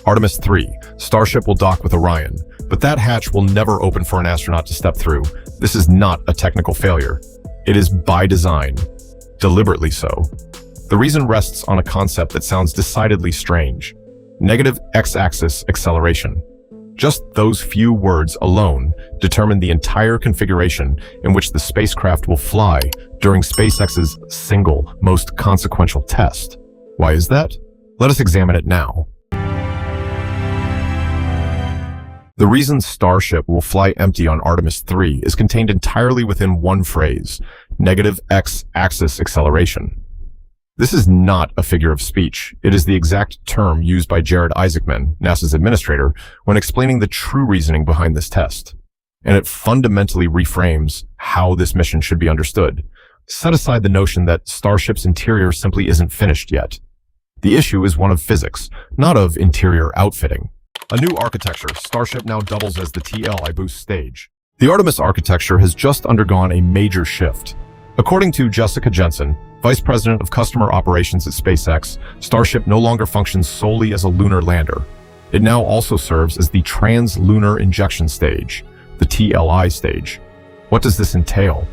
Artemis 3, Starship will dock with Orion, but that hatch will never open for an astronaut to step through. This is not a technical failure. It is by design, deliberately so. The reason rests on a concept that sounds decidedly strange: negative x-axis acceleration. Just those few words alone determine the entire configuration in which the spacecraft will fly during SpaceX's single most consequential test. Why is that? Let us examine it now. The reason Starship will fly empty on Artemis 3 is contained entirely within one phrase: negative x-axis acceleration. This is not a figure of speech. It is the exact term used by Jared Isaacman, NASA's administrator, when explaining the true reasoning behind this test. And it fundamentally reframes how this mission should be understood. Set aside the notion that Starship's interior simply isn't finished yet. The issue is one of physics, not of interior outfitting. A new architecture, Starship now doubles as the TLI boost stage. The Artemis architecture has just undergone a major shift. According to Jessica Jensen, Vice President of Customer Operations at SpaceX, Starship no longer functions solely as a lunar lander. It now also serves as the Trans-Lunar Injection Stage, the TLI stage. What does this entail?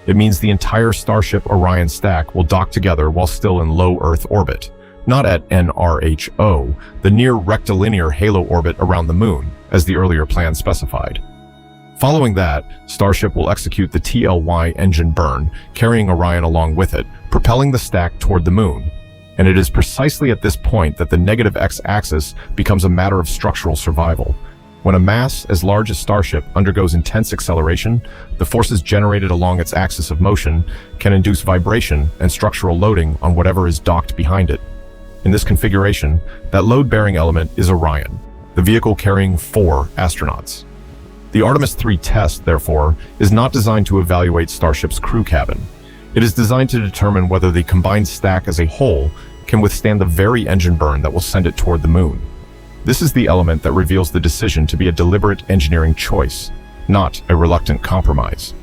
It means the entire Starship-Orion stack will dock together while still in low Earth orbit, not at NRHO, the near rectilinear halo orbit around the Moon, as the earlier plan specified. Following that, Starship will execute the TLY engine burn, carrying Orion along with it, propelling the stack toward the Moon. And it is precisely at this point that the negative x-axis becomes a matter of structural survival. When a mass as large as Starship undergoes intense acceleration, the forces generated along its axis of motion can induce vibration and structural loading on whatever is docked behind it. In this configuration, that load-bearing element is Orion, the vehicle carrying 4 astronauts. The Artemis 3 test, therefore, is not designed to evaluate Starship's crew cabin. It is designed to determine whether the combined stack as a whole can withstand the very engine burn that will send it toward the Moon. This is the element that reveals the decision to be a deliberate engineering choice, not a reluctant compromise.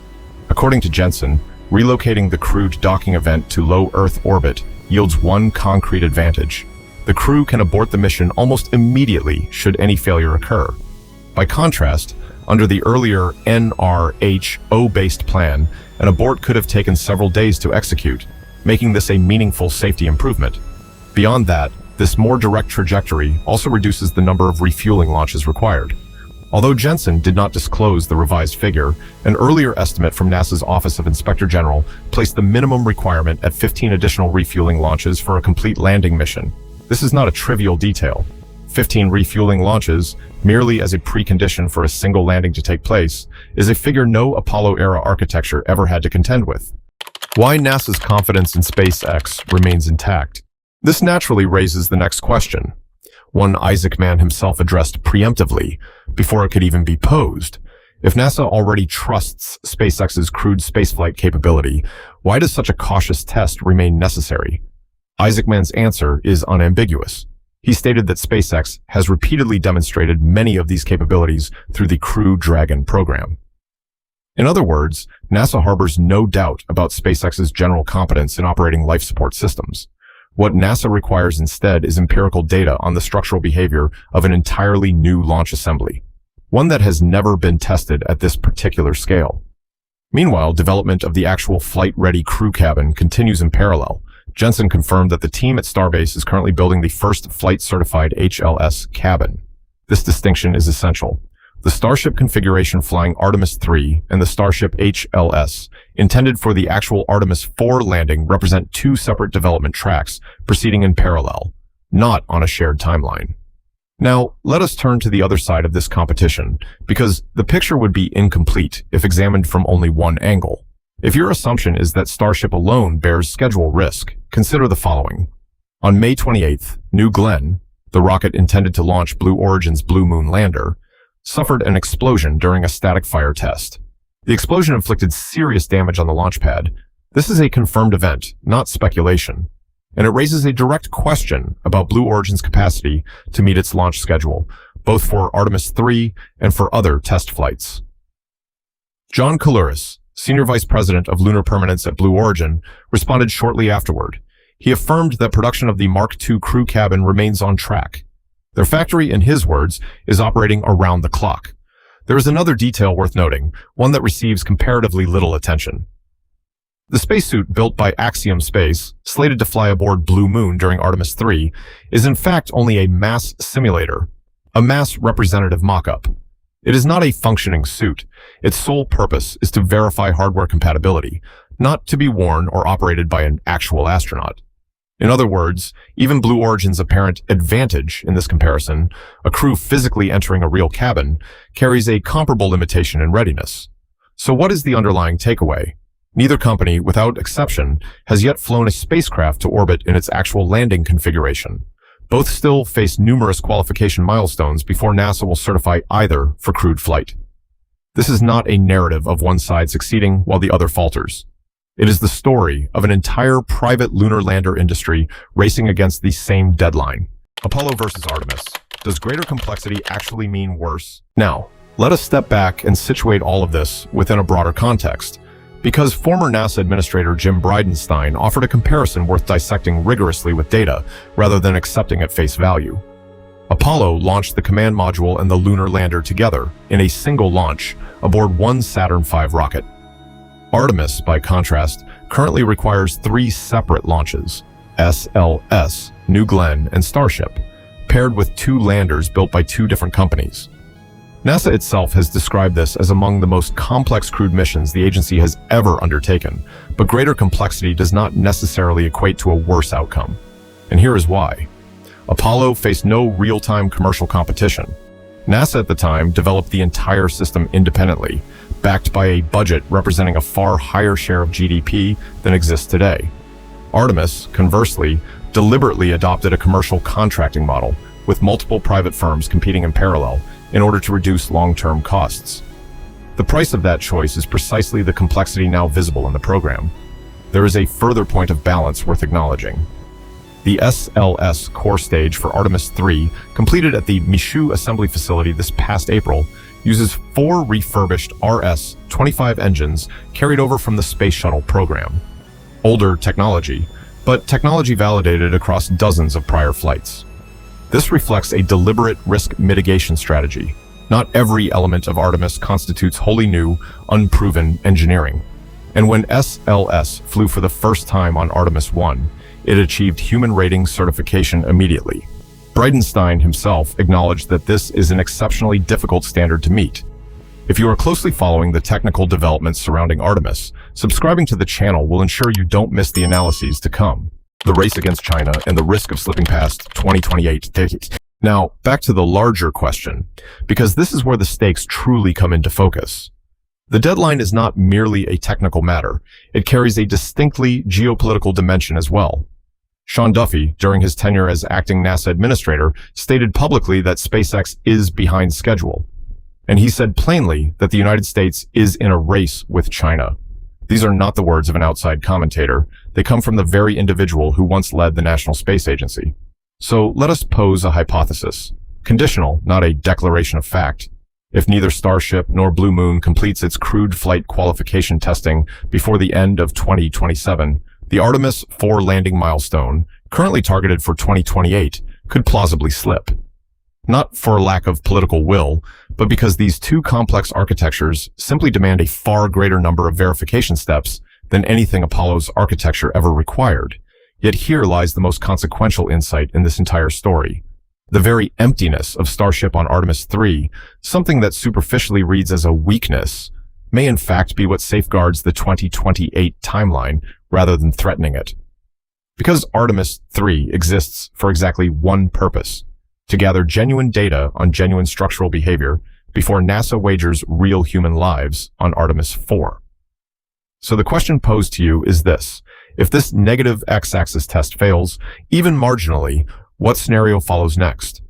According to Jensen, relocating the crewed docking event to low Earth orbit yields one concrete advantage: the crew can abort the mission almost immediately should any failure occur. By contrast, under the earlier NRHO-based plan, an abort could have taken several days to execute, making this a meaningful safety improvement. Beyond that, this more direct trajectory also reduces the number of refueling launches required. Although Jensen did not disclose the revised figure, an earlier estimate from NASA's Office of Inspector General placed the minimum requirement at 15 additional refueling launches for a complete landing mission. This is not a trivial detail. 15 refueling launches, merely as a precondition for a single landing to take place, is a figure no Apollo-era architecture ever had to contend with. Why NASA's confidence in SpaceX remains intact? This naturally raises the next question, one Isaacman himself addressed preemptively, before it could even be posed. If NASA already trusts SpaceX's crewed spaceflight capability, why does such a cautious test remain necessary? Isaacman's answer is unambiguous. He stated that SpaceX has repeatedly demonstrated many of these capabilities through the Crew Dragon program. In other words, NASA harbors no doubt about SpaceX's general competence in operating life support systems. What NASA requires instead is empirical data on the structural behavior of an entirely new launch assembly, one that has never been tested at this particular scale. Meanwhile, development of the actual flight-ready crew cabin continues in parallel. Jensen confirmed that the team at Starbase is currently building the first flight-certified HLS cabin. This distinction is essential. The Starship configuration flying Artemis 3 and the Starship HLS, intended for the actual Artemis 4 landing, represent two separate development tracks proceeding in parallel, not on a shared timeline. Now, let us turn to the other side of this competition, because the picture would be incomplete if examined from only one angle. If your assumption is that Starship alone bears schedule risk, consider the following. On May 28th, New Glenn, the rocket intended to launch Blue Origin's Blue Moon lander, suffered an explosion during a static fire test. The explosion inflicted serious damage on the launch pad. This is a confirmed event, not speculation, and it raises a direct question about Blue Origin's capacity to meet its launch schedule, both for Artemis 3 and for other test flights. John Kalouris, Senior Vice President of Lunar Permanence at Blue Origin, responded shortly afterward. He affirmed that production of the Mark II crew cabin remains on track. Their factory, in his words, is operating around the clock. There is another detail worth noting, one that receives comparatively little attention. The spacesuit built by Axiom Space, slated to fly aboard Blue Moon during Artemis 3, is in fact only a mass simulator, a mass representative mock-up. It is not a functioning suit. Its sole purpose is to verify hardware compatibility, not to be worn or operated by an actual astronaut. In other words, even Blue Origin's apparent advantage in this comparison, a crew physically entering a real cabin, carries a comparable limitation in readiness. So what is the underlying takeaway? Neither company, without exception, has yet flown a spacecraft to orbit in its actual landing configuration. Both still face numerous qualification milestones before NASA will certify either for crewed flight. This is not a narrative of one side succeeding while the other falters. It is the story of an entire private lunar lander industry racing against the same deadline. Apollo versus Artemis. Does greater complexity actually mean worse? Now, let us step back and situate all of this within a broader context, because former NASA Administrator Jim Bridenstine offered a comparison worth dissecting rigorously with data rather than accepting at face value. Apollo launched the command module and the lunar lander together in a single launch aboard one Saturn V rocket. Artemis, by contrast, currently requires 3 separate launches, SLS, New Glenn, and Starship, paired with 2 landers built by 2 different companies. NASA itself has described this as among the most complex crewed missions the agency has ever undertaken, but greater complexity does not necessarily equate to a worse outcome. And here is why. Apollo faced no real-time commercial competition. NASA at the time developed the entire system independently, backed by a budget representing a far higher share of GDP than exists today. Artemis, conversely, deliberately adopted a commercial contracting model, with multiple private firms competing in parallel in order to reduce long-term costs. The price of that choice is precisely the complexity now visible in the program. There is a further point of balance worth acknowledging. The SLS core stage for Artemis 3, completed at the Michoud Assembly Facility this past April, uses 4 refurbished RS-25 engines carried over from the Space Shuttle program. Older technology, but technology validated across dozens of prior flights. This reflects a deliberate risk mitigation strategy. Not every element of Artemis constitutes wholly new, unproven engineering. And when SLS flew for the first time on Artemis 1, it achieved human rating certification immediately. Bridenstine himself acknowledged that this is an exceptionally difficult standard to meet. If you are closely following the technical developments surrounding Artemis, subscribing to the channel will ensure you don't miss the analyses to come. The race against China and the risk of slipping past 2028. Now, back to the larger question, because this is where the stakes truly come into focus. The deadline is not merely a technical matter. It carries a distinctly geopolitical dimension as well. Sean Duffy, during his tenure as acting NASA administrator, stated publicly that SpaceX is behind schedule. And he said plainly that the United States is in a race with China. These are not the words of an outside commentator. They come from the very individual who once led the National Space Agency. So let us pose a hypothesis. Conditional, not a declaration of fact. If neither Starship nor Blue Moon completes its crewed flight qualification testing before the end of 2027, the Artemis 4 landing milestone, currently targeted for 2028, could plausibly slip. Not for lack of political will, but because these 2 complex architectures simply demand a far greater number of verification steps than anything Apollo's architecture ever required. Yet here lies the most consequential insight in this entire story. The very emptiness of Starship on Artemis 3, something that superficially reads as a weakness, may in fact be what safeguards the 2028 timeline rather than threatening it. Because Artemis 3 exists for exactly one purpose: to gather genuine data on genuine structural behavior before NASA wagers real human lives on Artemis 4. So the question posed to you is this: if this negative x-axis test fails, even marginally, what scenario follows next?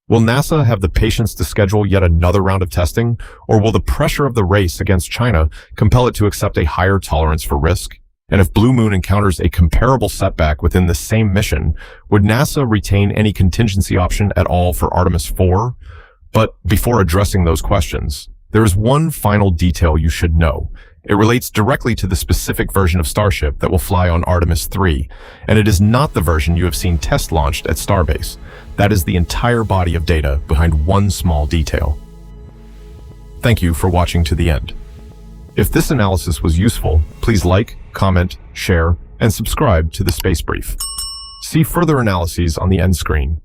Will NASA have the patience to schedule yet another round of testing, or will the pressure of the race against China compel it to accept a higher tolerance for risk? And if Blue Moon encounters a comparable setback within the same mission, would NASA retain any contingency option at all for Artemis 4? But before addressing those questions, there is one final detail you should know, It relates directly to the specific version of Starship that will fly on Artemis 3, and it is not the version you have seen test launched at Starbase. That is the entire body of data behind one small detail. Thank you for watching to the end. If this analysis was useful, please like, comment, share, and subscribe to the Space Brief. See further analyses on the end screen.